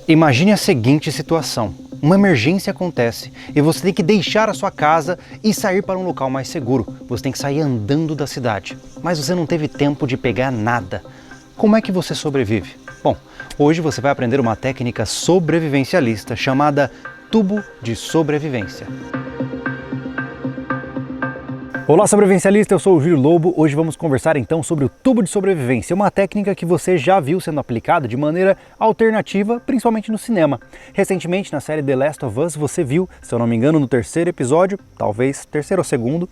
Imagine a seguinte situação. Uma emergência acontece e você tem que deixar a sua casa e sair para um local mais seguro. Você tem que sair andando da cidade, mas você não teve tempo de pegar nada. Como é que você sobrevive? Bom, hoje você vai aprender uma técnica sobrevivencialista chamada tubo de sobrevivência. Olá, sobrevivencialista, eu sou o Júlio Lobo. Hoje vamos conversar então sobre o tubo de sobrevivência, uma técnica que você já viu sendo aplicada de maneira alternativa, principalmente no cinema. Recentemente, na série The Last of Us, você viu, se eu não me engano, no terceiro episódio, talvez terceiro ou segundo,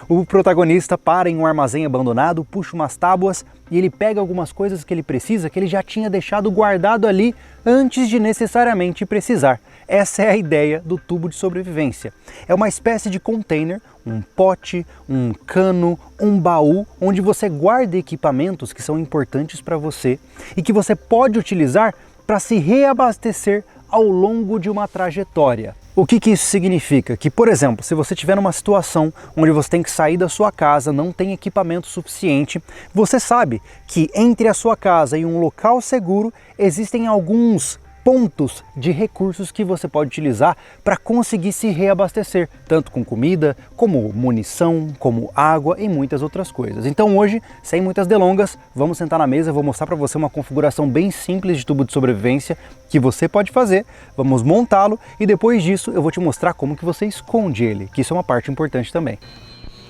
o protagonista para em um armazém abandonado, puxa umas tábuas e ele pega algumas coisas que ele precisa, que ele já tinha deixado guardado ali antes de necessariamente precisar. Essa é a ideia do tubo de sobrevivência. É uma espécie de container, um pote, um cano, um baú, onde você guarda equipamentos que são importantes para você e que você pode utilizar para se reabastecer ao longo de uma trajetória. O que isso significa? Que, por exemplo, se você estiver numa situação onde você tem que sair da sua casa, não tem equipamento suficiente, você sabe que entre a sua casa e um local seguro existem alguns pontos de recursos que você pode utilizar para conseguir se reabastecer, tanto com comida, como munição, como água e muitas outras coisas. Então hoje, sem muitas delongas, vamos sentar na mesa, vou mostrar para você uma configuração bem simples de tubo de sobrevivência que você pode fazer, vamos montá-lo e depois disso eu vou te mostrar como que você esconde ele, que isso é uma parte importante também.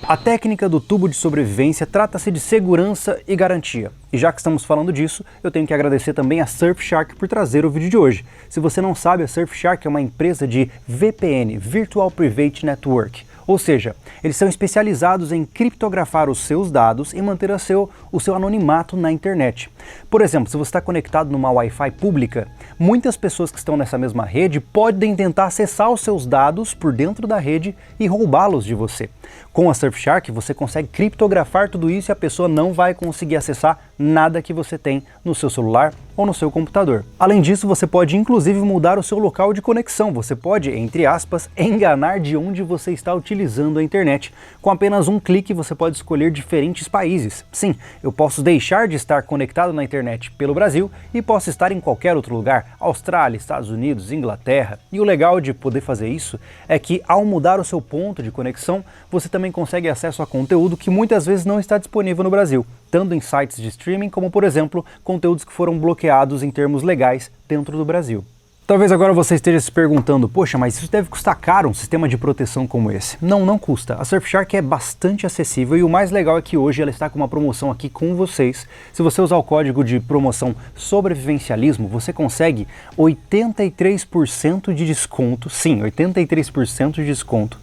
A técnica do tubo de sobrevivência trata-se de segurança e garantia. E já que estamos falando disso, eu tenho que agradecer também a Surfshark por trazer o vídeo de hoje. Se você não sabe, a Surfshark é uma empresa de VPN, Virtual Private Network. Ou seja, eles são especializados em criptografar os seus dados e manter o seu anonimato na internet. Por exemplo, se você está conectado numa Wi-Fi pública, muitas pessoas que estão nessa mesma rede podem tentar acessar os seus dados por dentro da rede e roubá-los de você. Com a Surfshark você consegue criptografar tudo isso e a pessoa não vai conseguir acessar nada que você tem no seu celular ou no seu computador. Além disso, você pode inclusive mudar o seu local de conexão. Você pode, entre aspas, enganar de onde você está utilizando a internet. Com apenas um clique você pode escolher diferentes países. Sim, eu posso deixar de estar conectado na internet pelo Brasil e posso estar em qualquer outro lugar, Austrália, Estados Unidos, Inglaterra. E o legal de poder fazer isso é que ao mudar o seu ponto de conexão, você também consegue acesso a conteúdo que muitas vezes não está disponível no Brasil, tanto em sites de streaming como, por exemplo, conteúdos que foram bloqueados em termos legais dentro do Brasil. Talvez agora você esteja se perguntando, poxa, mas isso deve custar caro um sistema de proteção como esse. Não, não custa. A Surfshark é bastante acessível e o mais legal é que hoje ela está com uma promoção aqui com vocês. Se você usar o código de promoção sobrevivencialismo, você consegue 83% de desconto, sim, 83% de desconto,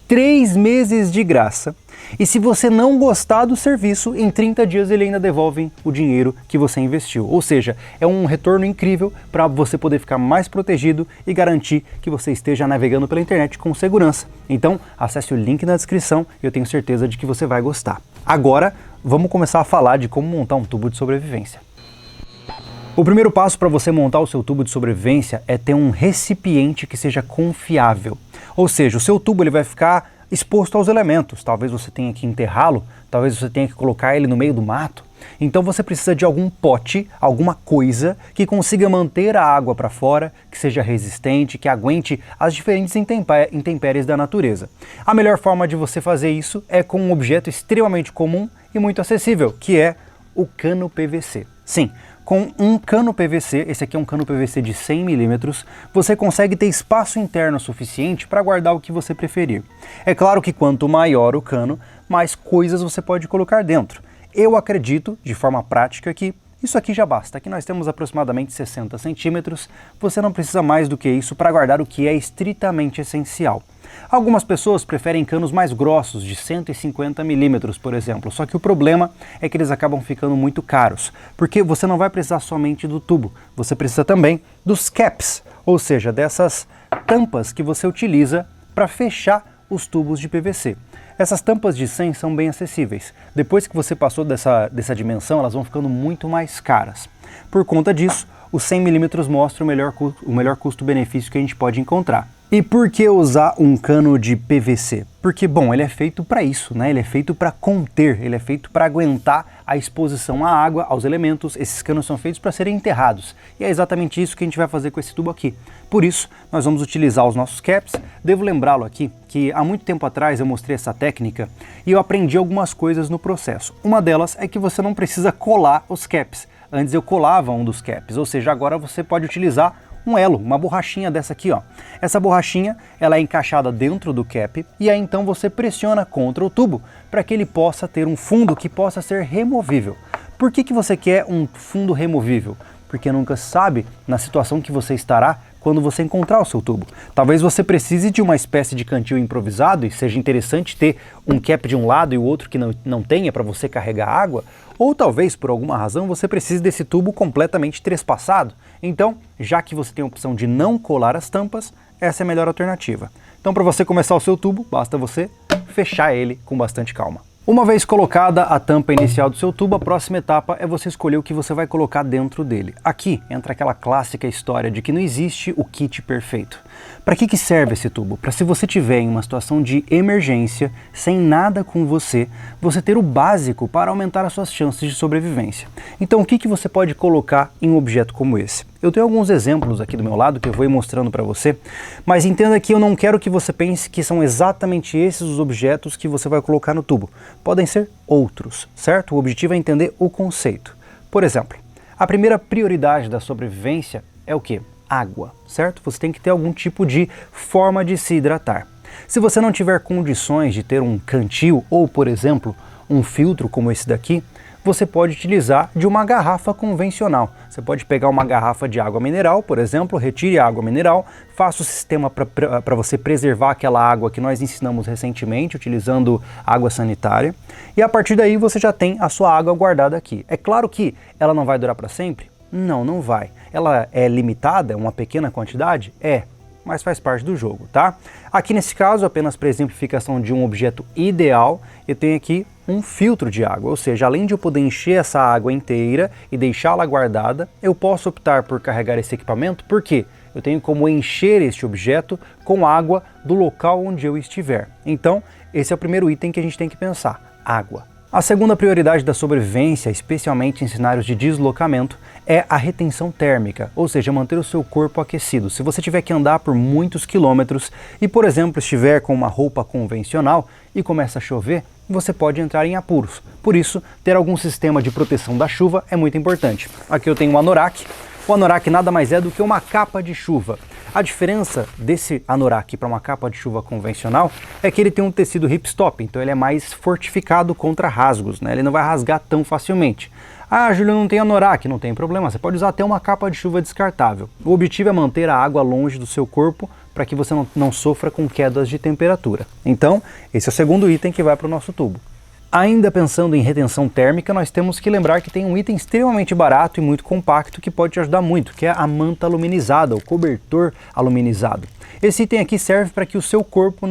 3 meses de graça. E se você não gostar do serviço, em 30 dias ele ainda devolve o dinheiro que você investiu. Ou seja, é um retorno incrível para você poder ficar mais protegido e garantir que você esteja navegando pela internet com segurança. Então, acesse o link na descrição e eu tenho certeza de que você vai gostar. Agora, vamos começar a falar de como montar um tubo de sobrevivência. O primeiro passo para você montar o seu tubo de sobrevivência é ter um recipiente que seja confiável. Ou seja, o seu tubo ele vai ficar exposto aos elementos. Talvez você tenha que enterrá-lo, talvez você tenha que colocar ele no meio do mato. Então você precisa de algum pote, alguma coisa que consiga manter a água para fora, que seja resistente, que aguente as diferentes intempéries da natureza. A melhor forma de você fazer isso é com um objeto extremamente comum e muito acessível, que é o cano PVC. Sim, com um cano PVC, esse aqui é um cano PVC de 100 mm, você consegue ter espaço interno suficiente para guardar o que você preferir. É claro que quanto maior o cano, mais coisas você pode colocar dentro. Eu acredito, de forma prática, que isso aqui já basta. Aqui nós temos aproximadamente 60 centímetros, você não precisa mais do que isso para guardar o que é estritamente essencial. Algumas pessoas preferem canos mais grossos, de 150 mm, por exemplo, só que o problema é que eles acabam ficando muito caros, porque você não vai precisar somente do tubo, você precisa também dos caps, ou seja, dessas tampas que você utiliza para fechar os tubos de PVC. Essas tampas de 100 são bem acessíveis. Depois que você passou dessa dimensão, elas vão ficando muito mais caras. Por conta disso, o 100 mm mostra o melhor custo-benefício que a gente pode encontrar. E por que usar um cano de PVC? Porque, bom, ele é feito para isso, né? Ele é feito para conter, ele é feito para aguentar a exposição à água, aos elementos. Esses canos são feitos para serem enterrados. E é exatamente isso que a gente vai fazer com esse tubo aqui. Por isso, nós vamos utilizar os nossos caps. Devo lembrá-lo aqui que há muito tempo atrás eu mostrei essa técnica e eu aprendi algumas coisas no processo. Uma delas é que você não precisa colar os caps. Antes eu colava um dos caps, ou seja, agora você pode utilizar um elo, uma borrachinha dessa aqui, ó. Essa borrachinha, ela é encaixada dentro do cap e aí então você pressiona contra o tubo para que ele possa ter um fundo que possa ser removível. Por que você quer um fundo removível? Porque nunca sabe na situação que você estará quando você encontrar o seu tubo. Talvez você precise de uma espécie de cantil improvisado e seja interessante ter um cap de um lado e o outro que não tenha para você carregar água, ou talvez por alguma razão você precise desse tubo completamente trespassado. Então, já que você tem a opção de não colar as tampas, essa é a melhor alternativa. Então, para você começar o seu tubo, basta você fechar ele com bastante calma. Uma vez colocada a tampa inicial do seu tubo, a próxima etapa é você escolher o que você vai colocar dentro dele. Aqui entra aquela clássica história de que não existe o kit perfeito. Para que serve esse tubo? Para se você tiver em uma situação de emergência, sem nada com você ter o básico para aumentar as suas chances de sobrevivência. Então o que você pode colocar em um objeto como esse? Eu tenho alguns exemplos aqui do meu lado que eu vou ir mostrando para você, mas entenda que eu não quero que você pense que são exatamente esses os objetos que você vai colocar no tubo. Podem ser outros, certo? O objetivo é entender o conceito. Por exemplo, a primeira prioridade da sobrevivência é o quê? Água, certo? Você tem que ter algum tipo de forma de se hidratar. Se você não tiver condições de ter um cantil ou, por exemplo, um filtro como esse daqui, você pode utilizar de uma garrafa convencional. Você pode pegar uma garrafa de água mineral, por exemplo, retire a água mineral, faça o sistema para você preservar aquela água que nós ensinamos recentemente, utilizando água sanitária, e a partir daí você já tem a sua água guardada aqui. É claro que ela não vai durar para sempre? Não, não vai. Ela é limitada, uma pequena quantidade? É, mas faz parte do jogo, tá? Aqui nesse caso, apenas para exemplificação de um objeto ideal, eu tenho aqui um filtro de água, ou seja, além de eu poder encher essa água inteira e deixá-la guardada, eu posso optar por carregar esse equipamento, porque eu tenho como encher este objeto com água do local onde eu estiver. Então, esse é o primeiro item que a gente tem que pensar, água. A segunda prioridade da sobrevivência, especialmente em cenários de deslocamento, é a retenção térmica, ou seja, manter o seu corpo aquecido. Se você tiver que andar por muitos quilômetros e, por exemplo, estiver com uma roupa convencional e começa a chover, você pode entrar em apuros. Por isso, ter algum sistema de proteção da chuva é muito importante. Aqui eu tenho um anorak. O anorak nada mais é do que uma capa de chuva. A diferença desse anorak para uma capa de chuva convencional é que ele tem um tecido ripstop, então ele é mais fortificado contra rasgos, né? Ele não vai rasgar tão facilmente. Ah, Júlio, não tem anorak, não tem problema, você pode usar até uma capa de chuva descartável. O objetivo é manter a água longe do seu corpo para que você não sofra com quedas de temperatura. Então, esse é o segundo item que vai para o nosso tubo. Ainda pensando em retenção térmica, nós temos que lembrar que tem um item extremamente barato e muito compacto que pode te ajudar muito, que é a manta aluminizada, o cobertor aluminizado. Esse item aqui serve para que o seu corpo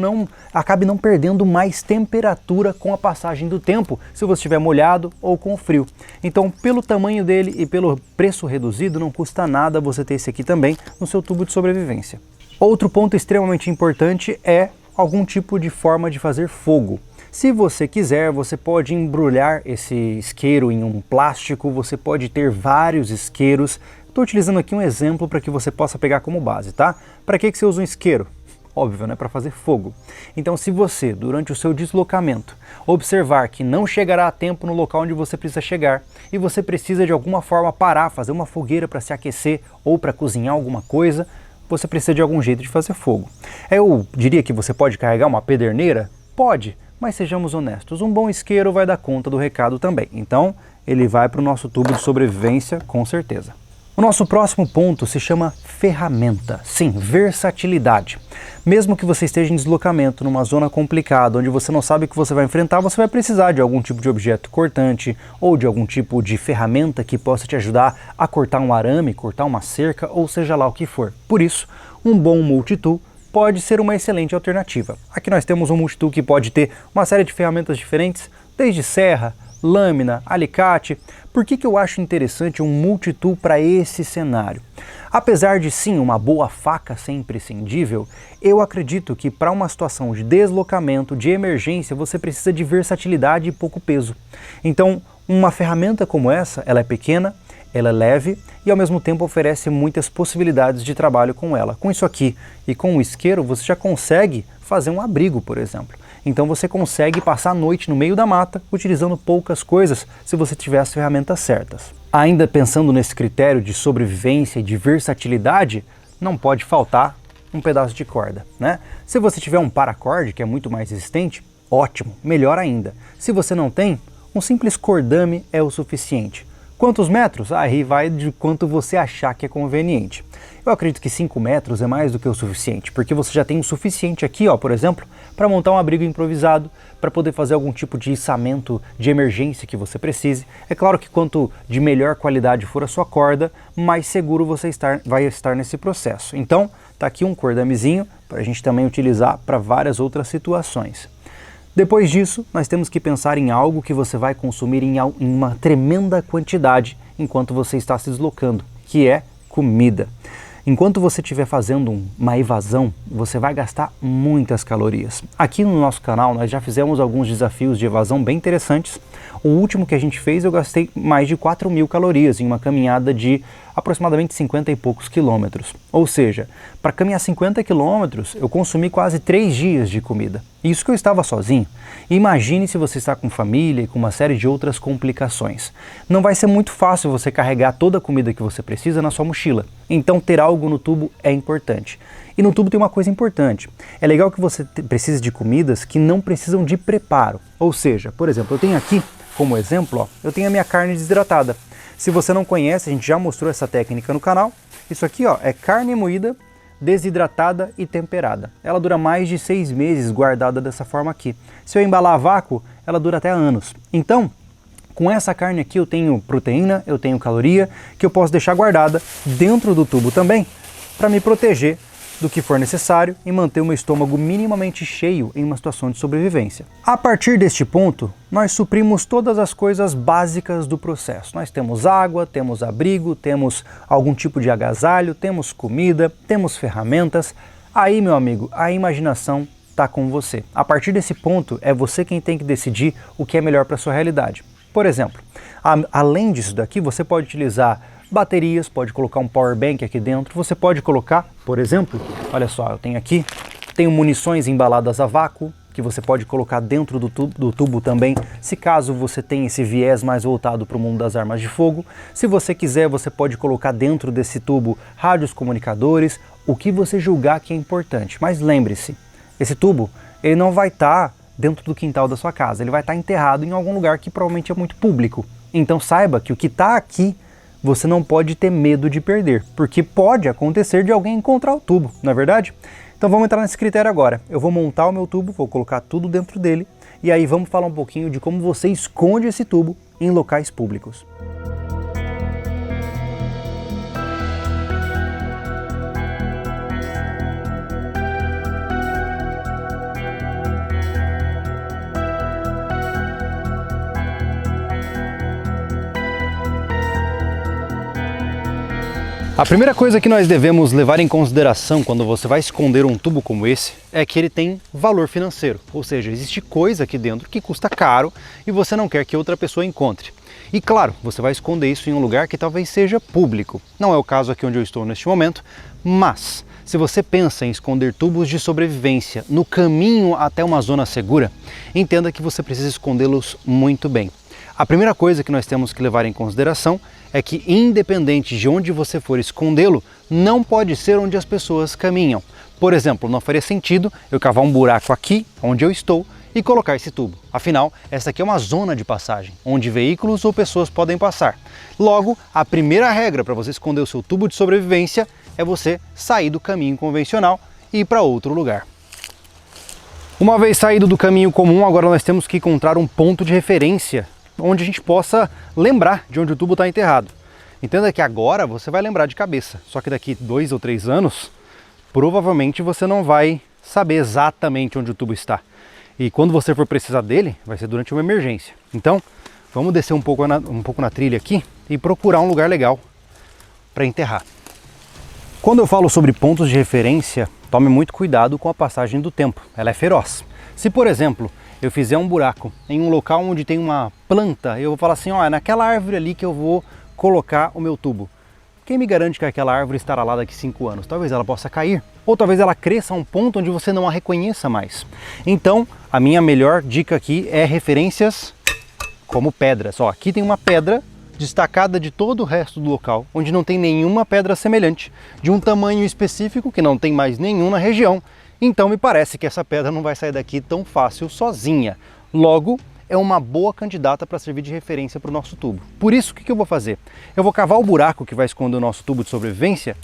acabe não perdendo mais temperatura com a passagem do tempo, se você estiver molhado ou com frio. Então, pelo tamanho dele e pelo preço reduzido, não custa nada você ter esse aqui também no seu tubo de sobrevivência. Outro ponto extremamente importante é algum tipo de forma de fazer fogo. Se você quiser, você pode embrulhar esse isqueiro em um plástico, você pode ter vários isqueiros. Estou utilizando aqui um exemplo para que você possa pegar como base, tá? Para que você usa um isqueiro? Óbvio, né? Para fazer fogo. Então, se você, durante o seu deslocamento, observar que não chegará a tempo no local onde você precisa chegar e você precisa de alguma forma parar, fazer uma fogueira para se aquecer ou para cozinhar alguma coisa, você precisa de algum jeito de fazer fogo. Eu diria que você pode carregar uma pederneira? Pode. Mas sejamos honestos, um bom isqueiro vai dar conta do recado também. Então, ele vai para o nosso tubo de sobrevivência, com certeza. O nosso próximo ponto se chama ferramenta. Sim, versatilidade. Mesmo que você esteja em deslocamento, numa zona complicada, onde você não sabe o que você vai enfrentar, você vai precisar de algum tipo de objeto cortante ou de algum tipo de ferramenta que possa te ajudar a cortar um arame, cortar uma cerca ou seja lá o que for. Por isso, um bom multitool pode ser uma excelente alternativa. Aqui nós temos um multitool que pode ter uma série de ferramentas diferentes, desde serra, lâmina, alicate. Por que eu acho interessante um multitool para esse cenário? Apesar de sim, uma boa faca ser imprescindível, eu acredito que para uma situação de deslocamento, de emergência, você precisa de versatilidade e pouco peso. Então, uma ferramenta como essa, ela é pequena, ela é leve e ao mesmo tempo oferece muitas possibilidades de trabalho com ela. Com isso aqui e com o isqueiro, você já consegue fazer um abrigo, por exemplo. Então você consegue passar a noite no meio da mata utilizando poucas coisas se você tiver as ferramentas certas. Ainda pensando nesse critério de sobrevivência e de versatilidade, não pode faltar um pedaço de corda, né? Se você tiver um paracorde, que é muito mais resistente, ótimo, melhor ainda. Se você não tem, um simples cordame é o suficiente. Quantos metros? Aí vai de quanto você achar que é conveniente. Eu acredito que 5 metros é mais do que o suficiente, porque você já tem o suficiente aqui, ó, por exemplo, para montar um abrigo improvisado, para poder fazer algum tipo de içamento de emergência que você precise. É claro que quanto de melhor qualidade for a sua corda, mais seguro você vai estar nesse processo. Então, tá aqui um cordamezinho para a gente também utilizar para várias outras situações. Depois disso, nós temos que pensar em algo que você vai consumir em uma tremenda quantidade enquanto você está se deslocando, que é comida. Enquanto você estiver fazendo uma evasão, você vai gastar muitas calorias. Aqui no nosso canal nós já fizemos alguns desafios de evasão bem interessantes. O último que a gente fez eu gastei mais de 4.000 calorias em uma caminhada de aproximadamente 50 e poucos quilômetros. Ou seja, para caminhar 50 quilômetros eu consumi quase 3 dias de comida. Isso que eu estava sozinho. Imagine se você está com família e com uma série de outras complicações. Não vai ser muito fácil você carregar toda a comida que você precisa na sua mochila. Então ter algo no tubo é importante. E no tubo tem uma coisa importante. É legal que você precise de comidas que não precisam de preparo. Ou seja, por exemplo, eu tenho aqui, como exemplo, ó, eu tenho a minha carne desidratada. Se você não conhece, a gente já mostrou essa técnica no canal. Isso aqui, ó, é carne moída, desidratada e temperada. Ela dura mais de 6 meses guardada dessa forma aqui. Se eu embalar a vácuo, ela dura até anos. Então, com essa carne aqui eu tenho proteína, eu tenho caloria, que eu posso deixar guardada dentro do tubo também, para me proteger do que for necessário e manter o meu estômago minimamente cheio em uma situação de sobrevivência. A partir deste ponto, nós suprimos todas as coisas básicas do processo. Nós temos água, temos abrigo, temos algum tipo de agasalho, temos comida, temos ferramentas. Aí, meu amigo, a imaginação está com você. A partir desse ponto, é você quem tem que decidir o que é melhor para a sua realidade. Por exemplo, além disso daqui, você pode utilizar baterias, pode colocar um power bank aqui dentro, você pode colocar, por exemplo, olha só, eu tenho munições embaladas a vácuo, que você pode colocar dentro do tubo também, se caso você tenha esse viés mais voltado para o mundo das armas de fogo. Se você quiser, você pode colocar dentro desse tubo rádios comunicadores, o que você julgar que é importante. Mas lembre-se, esse tubo, ele não vai estar dentro do quintal da sua casa, ele vai estar enterrado em algum lugar que provavelmente é muito público. Então saiba que o que está aqui, você não pode ter medo de perder, porque pode acontecer de alguém encontrar o tubo, não é verdade? Então vamos entrar nesse critério agora. Eu vou montar o meu tubo, vou colocar tudo dentro dele, e aí vamos falar um pouquinho de como você esconde esse tubo em locais públicos. A primeira coisa que nós devemos levar em consideração quando você vai esconder um tubo como esse é que ele tem valor financeiro, ou seja, existe coisa aqui dentro que custa caro e você não quer que outra pessoa encontre. E claro, você vai esconder isso em um lugar que talvez seja público. Não é o caso aqui onde eu estou neste momento, mas se você pensa em esconder tubos de sobrevivência no caminho até uma zona segura, entenda que você precisa escondê-los muito bem. A primeira coisa que nós temos que levar em consideração é que, independente de onde você for escondê-lo, não pode ser onde as pessoas caminham. Por exemplo, não faria sentido eu cavar um buraco aqui, onde eu estou, e colocar esse tubo. Afinal, essa aqui é uma zona de passagem, onde veículos ou pessoas podem passar. Logo, a primeira regra para você esconder o seu tubo de sobrevivência é você sair do caminho convencional e ir para outro lugar. Uma vez saído do caminho comum, agora nós temos que encontrar um ponto de referência onde a gente possa lembrar de onde o tubo está enterrado. Entenda que agora você vai lembrar de cabeça, só que daqui 2 ou 3 anos, provavelmente você não vai saber exatamente onde o tubo está. E quando você for precisar dele, vai ser durante uma emergência. Então, vamos descer um pouco na trilha aqui e procurar um lugar legal para enterrar. Quando eu falo sobre pontos de referência, tome muito cuidado com a passagem do tempo, ela é feroz. Se, por exemplo, eu fizer um buraco em um local onde tem uma planta, eu vou falar assim, ó, é naquela árvore ali que eu vou colocar o meu tubo. Quem me garante que aquela árvore estará lá daqui 5 anos? Talvez ela possa cair, ou talvez ela cresça a um ponto onde você não a reconheça mais. Então, a minha melhor dica aqui é referências como pedras. Ó, aqui tem uma pedra destacada de todo o resto do local, onde não tem nenhuma pedra semelhante, de um tamanho específico que não tem mais nenhum na região. Então me parece que essa pedra não vai sair daqui tão fácil sozinha. Logo, é uma boa candidata para servir de referência para o nosso tubo. Por isso, o que eu vou fazer? Eu vou cavar o buraco que vai esconder o nosso tubo de sobrevivência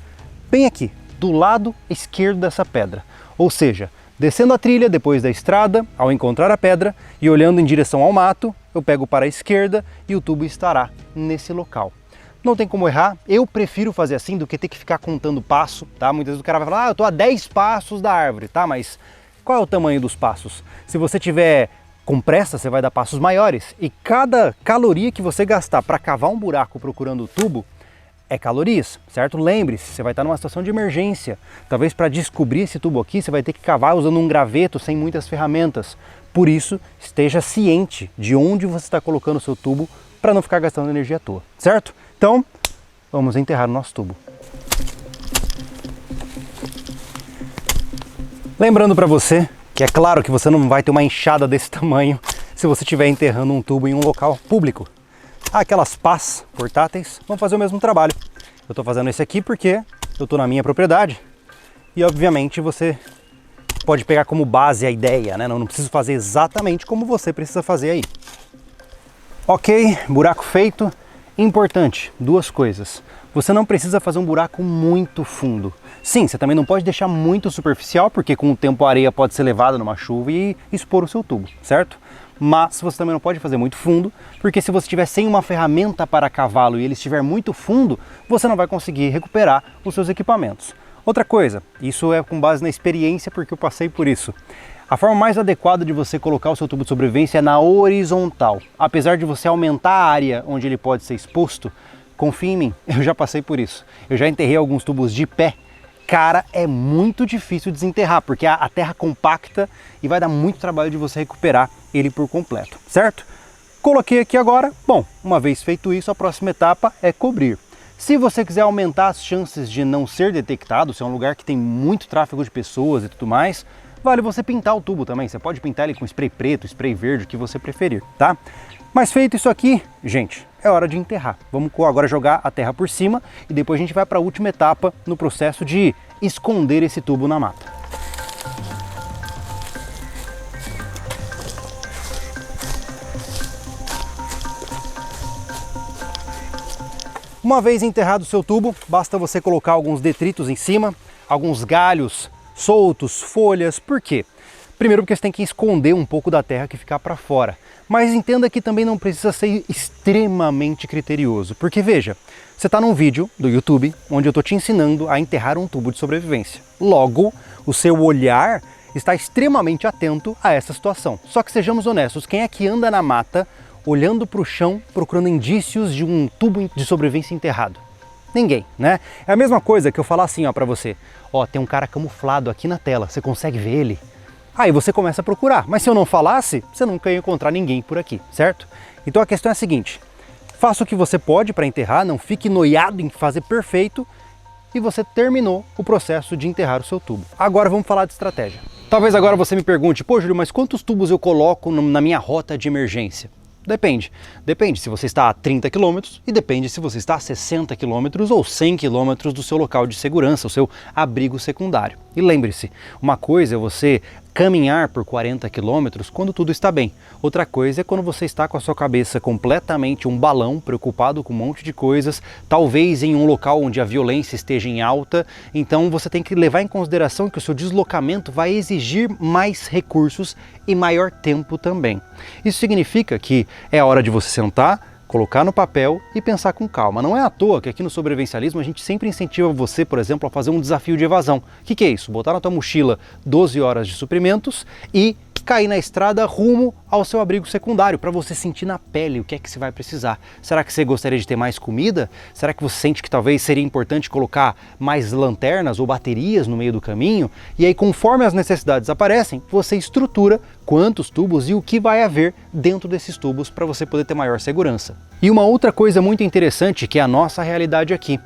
bem aqui, do lado esquerdo dessa pedra. Ou seja, descendo a trilha depois da estrada, ao encontrar a pedra e olhando em direção ao mato, eu pego para a esquerda e o tubo estará nesse local. Não tem como errar, eu prefiro fazer assim do que ter que ficar contando passo, tá? Muitas vezes o cara vai falar, eu estou a 10 passos da árvore, tá? Mas qual é o tamanho dos passos? Se você tiver com pressa, você vai dar passos maiores e cada caloria que você gastar para cavar um buraco procurando o tubo é calorias, certo? Lembre-se, você vai estar numa situação de emergência. Talvez para descobrir esse tubo aqui, você vai ter que cavar usando um graveto sem muitas ferramentas. Por isso, esteja ciente de onde você está colocando o seu tubo para não ficar gastando energia à toa, certo? Então, vamos enterrar o nosso tubo. Lembrando para você que é claro que você não vai ter uma enxada desse tamanho se você estiver enterrando um tubo em um local público. Aquelas pás portáteis vão fazer o mesmo trabalho. Eu estou fazendo esse aqui porque eu estou na minha propriedade e obviamente você pode pegar como base a ideia, né? Não preciso fazer exatamente como você precisa fazer aí. Ok, buraco feito. Importante, duas coisas. Você não precisa fazer um buraco muito fundo. Sim, você também não pode deixar muito superficial, porque com o tempo a areia pode ser levada numa chuva e expor o seu tubo, certo? Mas você também não pode fazer muito fundo, porque se você estiver sem uma ferramenta para cavá-lo e ele estiver muito fundo, você não vai conseguir recuperar os seus equipamentos. Outra coisa, isso é com base na experiência, porque eu passei por isso. A forma mais adequada de você colocar o seu tubo de sobrevivência é na horizontal. Apesar de você aumentar a área onde ele pode ser exposto, confie em mim, eu já passei por isso. Eu já enterrei alguns tubos de pé. Cara, é muito difícil desenterrar, porque a terra compacta e vai dar muito trabalho de você recuperar ele por completo, certo? Coloquei aqui agora. Bom, uma vez feito isso, a próxima etapa é cobrir. Se você quiser aumentar as chances de não ser detectado, se é um lugar que tem muito tráfego de pessoas e tudo mais, vale você pintar o tubo também. Você pode pintar ele com spray preto, spray verde, o que você preferir, tá? Mas feito isso aqui, gente, é hora de enterrar. Vamos agora jogar a terra por cima e depois a gente vai para a última etapa no processo de esconder esse tubo na mata. Uma vez enterrado o seu tubo, basta você colocar alguns detritos em cima, alguns galhos soltos, folhas. Por quê? Primeiro porque você tem que esconder um pouco da terra que ficar para fora. Mas entenda que também não precisa ser extremamente criterioso. Porque veja, você está num vídeo do YouTube onde eu estou te ensinando a enterrar um tubo de sobrevivência. Logo, o seu olhar está extremamente atento a essa situação. Só que sejamos honestos, quem é que anda na mata olhando para o chão procurando indícios de um tubo de sobrevivência enterrado? Ninguém, né? É a mesma coisa que eu falar assim, ó, para você. Ó, tem um cara camuflado aqui na tela, você consegue ver ele? Aí você começa a procurar, mas se eu não falasse, você nunca ia encontrar ninguém por aqui, certo? Então a questão é a seguinte, faça o que você pode para enterrar, não fique noiado em fazer perfeito e você terminou o processo de enterrar o seu tubo. Agora vamos falar de estratégia. Talvez agora você me pergunte, pô Júlio, mas quantos tubos eu coloco na minha rota de emergência? Depende. Depende se você está a 30 km e depende se você está a 60 km ou 100 km do seu local de segurança, o seu abrigo secundário. E lembre-se, uma coisa é você caminhar por 40 km quando tudo está bem. Outra coisa é quando você está com a sua cabeça completamente um balão, preocupado com um monte de coisas, talvez em um local onde a violência esteja em alta. Então você tem que levar em consideração que o seu deslocamento vai exigir mais recursos e maior tempo também. Isso significa que é a hora de você sentar, colocar no papel e pensar com calma. Não é à toa que aqui no sobrevivencialismo a gente sempre incentiva você, por exemplo, a fazer um desafio de evasão. O que é isso? Botar na tua mochila 12 horas de suprimentos e cair na estrada rumo ao seu abrigo secundário, para você sentir na pele o que é que você vai precisar. Será que você gostaria de ter mais comida? Será que você sente que talvez seria importante colocar mais lanternas ou baterias no meio do caminho? E aí, conforme as necessidades aparecem, você estrutura quantos tubos e o que vai haver dentro desses tubos para você poder ter maior segurança. E uma outra coisa muito interessante que é a nossa realidade aqui.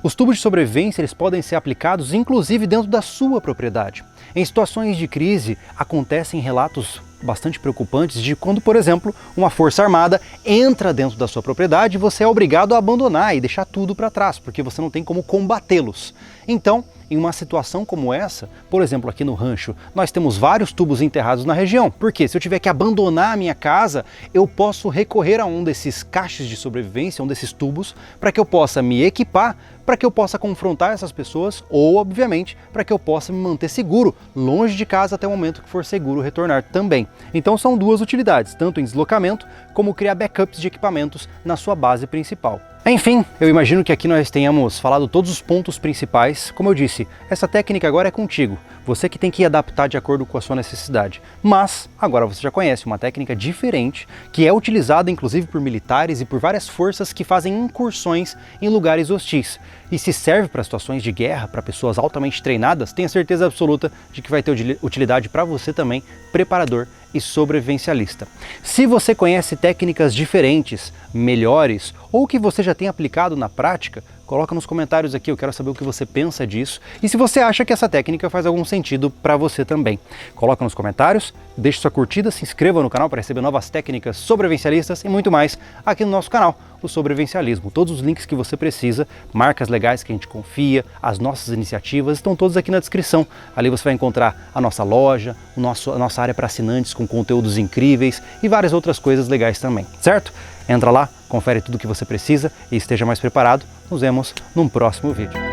Os tubos de sobrevivência eles podem ser aplicados inclusive dentro da sua propriedade. Em situações de crise acontecem relatos bastante preocupantes de quando, por exemplo, uma força armada entra dentro da sua propriedade e você é obrigado a abandonar e deixar tudo para trás, porque você não tem como combatê-los. Então, em uma situação como essa, por exemplo, aqui no rancho, nós temos vários tubos enterrados na região, porque se eu tiver que abandonar a minha casa, eu posso recorrer a um desses caixes de sobrevivência, um desses tubos, para que eu possa me equipar, para que eu possa confrontar essas pessoas ou, obviamente, para que eu possa me manter seguro, longe de casa até o momento que for seguro retornar também. Então são duas utilidades, tanto em deslocamento como criar backups de equipamentos na sua base principal. Enfim, eu imagino que aqui nós tenhamos falado todos os pontos principais. Como eu disse, essa técnica agora é contigo. Você que tem que adaptar de acordo com a sua necessidade. Mas agora você já conhece uma técnica diferente que é utilizada inclusive por militares e por várias forças que fazem incursões em lugares hostis. E se serve para situações de guerra, para pessoas altamente treinadas, tenha certeza absoluta de que vai ter utilidade para você também, preparador e sobrevivencialista. Se você conhece técnicas diferentes, melhores, ou que você já tem aplicado na prática, coloca nos comentários aqui, eu quero saber o que você pensa disso e se você acha que essa técnica faz algum sentido para você também. Coloca nos comentários, deixe sua curtida, se inscreva no canal para receber novas técnicas sobrevivencialistas e muito mais aqui no nosso canal, o Sobrevivencialismo. Todos os links que você precisa, marcas legais que a gente confia, as nossas iniciativas, estão todos aqui na descrição. Ali você vai encontrar a nossa loja, a nossa área para assinantes com conteúdos incríveis e várias outras coisas legais também, certo? Entra lá, confere tudo o que você precisa e esteja mais preparado. Nos vemos num próximo vídeo.